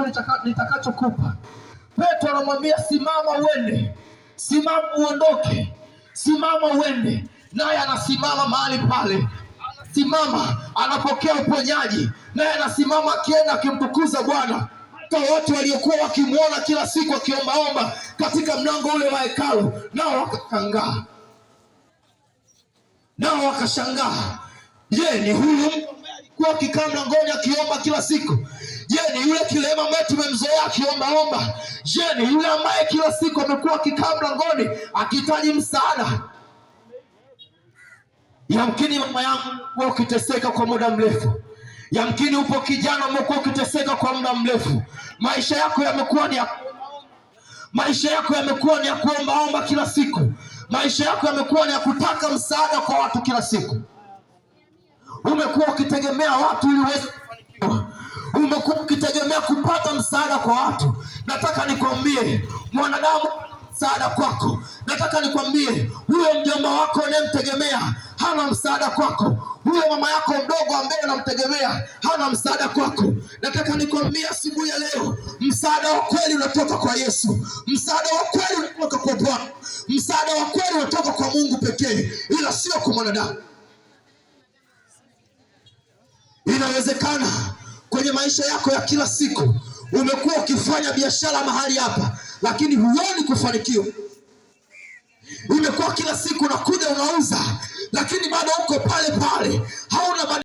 ndicho nitakachokupa. Petro anamwambia simama uende, simama uondoke, simama uende. Naye anasimama mahali pale, anasimama anapokea uponyaji, naye anasimama akienda akimtukuza Bwana. Hata watu waliokuwa wakimwona kila siku akiombaomba katika mlango ule wa hekalu, nao wakashangaa. Je, ni huyu mtu ambaye alikuwa akikaa mlangoni akiomba kila siku? Je, ni yule kilema ambaye tumemzoea akiombaomba? Je, ni yule ambaye kila siku amekuwa akikaa mlangoni akihitaji msaada? Yamkini mama yangu umekuwa ukiteseka kwa muda mrefu. Yamkini upo kijana umekuwa ukiteseka kwa muda mrefu. Maisha yako yamekuwa ni ya kuombaomba kila siku. Maisha yako yamekuwa ni ya kutaka msaada kwa watu kila siku. Umekuwa ukitegemea watu ili uweze kufanikiwa. Umekuwa ukitegemea kupata msaada kwa watu. Nataka nikwambie, mwanadamu msaada kwako. Nataka nikwambie, huyo mjomba wako unayemtegemea hana msaada kwako. Huyo mama yako mdogo ambaye unamtegemea hana msaada kwako. Nataka nikwambie asubuhi ya leo, msaada wa kweli unatoka kwa Yesu. Msaada wa kweli unatoka kwa Bwana. Msaada wa kweli unatoka kwa Mungu pekee, ila sio kwa mwanadamu. Inawezekana kwenye maisha yako ya kila siku umekuwa ukifanya biashara mahali hapa, lakini huoni kufanikiwa. Umekuwa kila siku unakuja unauza, lakini bado uko pale pale, hauna